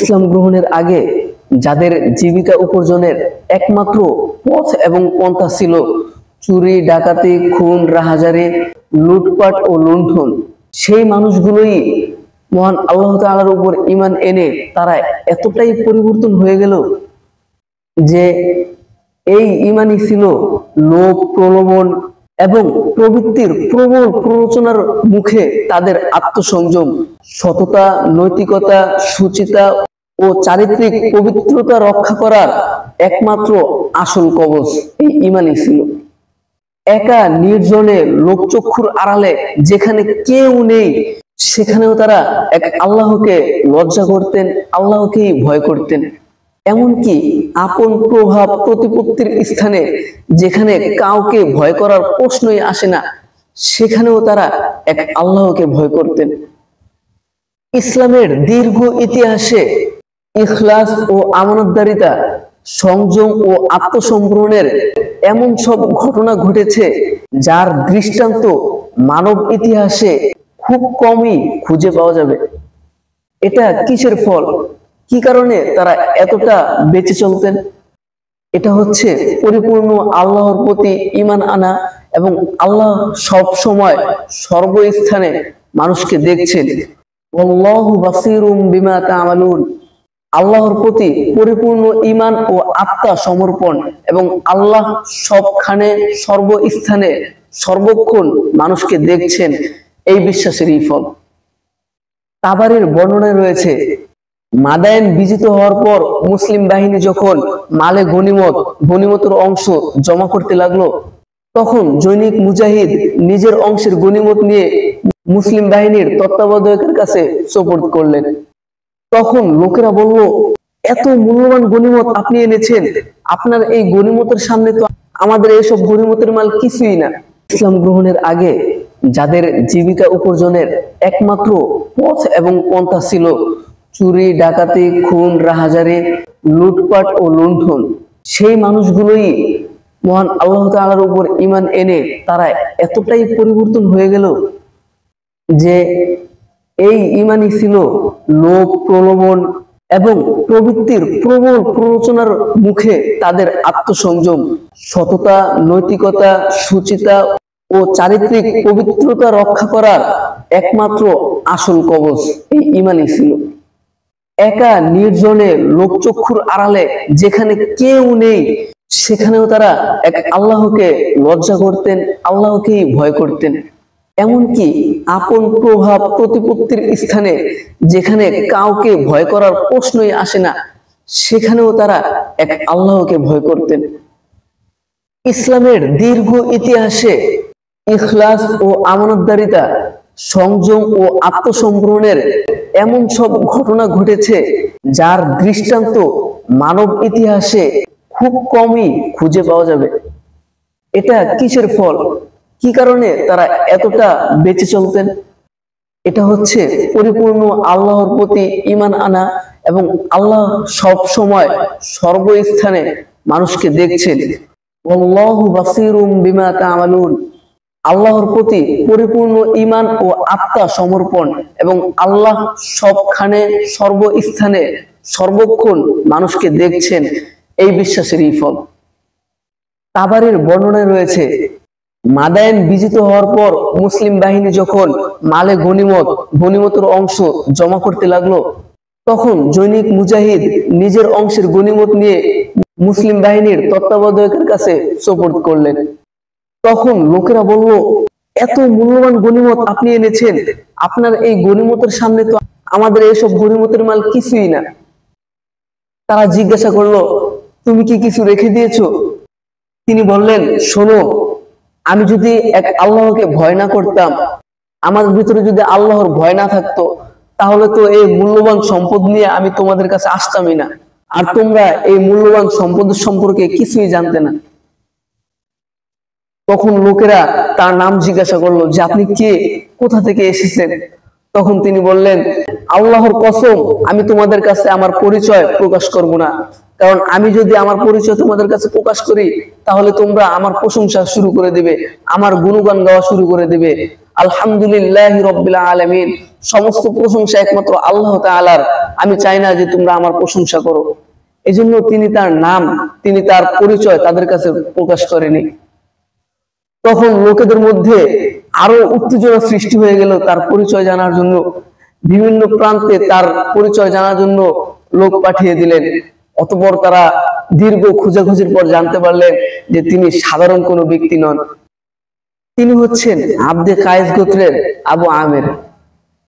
ইসলাম গ্রহণের আগে যাদের জীবিকা উপার্জনের একমাত্র পথ এবং পন্থা ছিল চুরি, ডাকাতি, খুন, রাহাজারি, লুটপাট ও লুণ্ঠন, সেই মানুষগুলোই মহান আল্লাহ তাআলার উপর ঈমান এনে তারা এতটাই পরিবর্তন হয়ে গেল যে এই ঈমানই ছিল লোভ, প্রলোভন এবং প্রবৃত্তির প্রবল প্ররোচনার মুখে তাদের আত্মসংযম, সততা, নৈতিকতা, সুচিতা ও চারিত্রিক পবিত্রতা রক্ষা করার একমাত্র আসল কবচ এই ঈমানই ছিল। একা নির্জনে লোকচক্ষুর আড়ালে যেখানে কেউ নেই সেখানেও তারা এক আল্লাহকে লজ্জা করতেন, আল্লাহকেই ভয় করতেন। এমনকি আপন প্রভাব প্রতিপত্তির স্থানে যেখানে কাউকে ভয় করার প্রশ্নই আসে না সেখানেও তারা এক আল্লাহকে ভয় করতেন। ইসলামের দীর্ঘ ইতিহাসে ইখলাস ও আমানতদারিতা, সংযম ও আত্মসম্বরণের এমন সব ঘটনা ঘটেছে যার দৃষ্টান্ত মানব ইতিহাসে খুব কমই খুঁজে পাওয়া যাবে। এটা কিসের ফল? কি কারণে তারা এতটা বেঁচে চলতেন? এটা হচ্ছে পরিপূর্ণ আল্লাহর প্রতি ঈমান আনা এবং আল্লাহ সব সময় সর্বস্থানে মানুষকে দেখছেন। আল্লাহু বাসীরুম বিমা তা'মালুন। আল্লাহর প্রতি পরিপূর্ণ ঈমান ও আত্মা সমর্পণ এবং আল্লাহ সবখানে সর্বস্থানে সর্বক্ষণ মানুষকে দেখছেন, এই বিশ্বাসেরই ফল। তাবারির বর্ণনায় রয়েছে, মাদায়েন বিজিত হওয়ার পর মুসলিম বাহিনী যখন মালে গনিমতের অংশ জমা করতে লাগলো, তখন জৈনিক মুজাহিদ নিজের অংশের গনিমত নিয়ে মুসলিম বাহিনীর তত্ত্বাবধায়কের কাছে সোপর্দ করলেন। তখন লোকেরা বলল, এত মূল্যবান গনিমত আপনি এনেছেন, আপনার এই গনিমতের সামনে তো আমাদের এইসব গনিমতের মাল কিছুই না। ইসলাম গ্রহণের আগে যাদের জীবিকা উপার্জনের একমাত্র পথ এবং পন্থা ছিল চুরি, ডাকাতি, খুন, রাহাজারি, লুটপাট ও লুণ্ঠন, সেই মানুষগুলোই মহান আল্লাহ তাআলার উপর ঈমান এনে তারা এতটাই পরিবর্তন হয়ে গেল যে এই ঈমানই ছিল লোভ, প্রলোভন এবং প্রবৃত্তির প্রবল প্ররোচনার মুখে তাদের আত্মসংযম, সততা, নৈতিকতা, সুচিতা ও চারিত্রিক পবিত্রতা রক্ষা করার একমাত্র আসল কবচ এই ঈমানই ছিল। একা নির্জনে লোকচক্ষুর আড়ালে যেখানে কেউ নেই সেখানেও তারা এক আল্লাহকে লজ্জা করতেন, আল্লাহকেই ভয় করতেন। এমনকি আপন প্রভাব প্রতিপত্তির স্থানে যেখানে কাউকে ভয় করার প্রশ্নই আসে না সেখানেও তারা এক আল্লাহকে ভয় করতেন। ইসলামের দীর্ঘ ইতিহাসে ইখলাস ও আমানতদারিতা, সংযম ও আত্মসম্বরণের এমন সব ঘটনা ঘটেছে যার দৃষ্টান্ত মানব ইতিহাসে খুব কমই খুঁজে পাওয়া যাবে। এটা কিসের ফল? কি কারণে তারা এতটা বেঁচে চলতেন? এটা হচ্ছে পরিপূর্ণ আল্লাহর প্রতি ঈমান আনা এবং আল্লাহ সব সময় সর্বস্থানে মানুষকে দেখছেন। আল্লাহু বাসীরুম বিমা তা'মালুন। আল্লাহর প্রতি পরিপূর্ণ ঈমান ও আত্মা সমর্পণ এবং আল্লাহ সবখানে সর্বস্থানে সর্বক্ষণ মানুষকে দেখছেন, এই বিশ্বাসেরই ফল। তাবারির বর্ণনায় রয়েছে, মাদায়েন বিজিত হওয়ার পর মুসলিম বাহিনী যখন মালে গনিমতের অংশ জমা করতে লাগলো, তখন জৈনিক মুজাহিদ নিজের অংশের গনিমত নিয়ে মুসলিম বাহিনীর তত্ত্বাবধায়কের কাছে সোপর্দ করলেন। তখন লোকেরা বলল, এত মূল্যবান গনিমত আপনি এনেছেন, আপনার এই গনিমতের সামনে তো আমাদের এইসব গনিমতের মাল কিছুই না। তারা জিজ্ঞাসা করলো, তুমি কি কিছু রেখে দিয়েছো? তিনি বললেন, শোনো, আমি যদি এক আল্লাহকে ভয় না করতাম, আমার ভিতরে যদি আল্লাহর ভয় না থাকতো, তাহলে তো এই মূল্যবান সম্পদ নিয়ে আমি তোমাদের কাছে আসতামই না, আর তোমরা এই মূল্যবান সম্পদের সম্পর্কে কিছুই জানতে না। তখন লোকেরা তার নাম জিজ্ঞাসা করলো যে আপনি কে, কোথা থেকে এসেছেন? তখন তিনি বললেন, আল্লাহর কসম, আমি তোমাদের কাছে আমার পরিচয় প্রকাশ করব না, কারণ আমি যদি আমার পরিচয় তোমাদের কাছে প্রকাশ করি তাহলে তোমরা আমার প্রশংসা শুরু করে দেবে, আমার গুণগান গাওয়া শুরু করে দেবে, আলহামদুলিল্লাহি রাব্বিল আলামিন, সমস্ত প্রশংসা একমাত্র আল্লাহ তাআলার, আমি চাই না যে তোমরা আমার প্রশংসা করো। এজন্য তিনি তার নাম, তিনি তার পরিচয় তাদের কাছে প্রকাশ করেনি। তখন লোকেদের মধ্যে আরো উত্তেজনা সৃষ্টি হয়ে গেল তার পরিচয় জানার জন্য। বিভিন্ন প্রান্তে তার পরিচয় জানার জন্য লোক পাঠিয়ে দিলেন। অতঃপর তারা দীর্ঘ খোঁজাখুঁজির পর জানতে পারলেন যে তিনি সাধারণ কোনো ব্যক্তি নন, তিনি হচ্ছেন আব্দে কায়েস গোত্রের আবু আমের।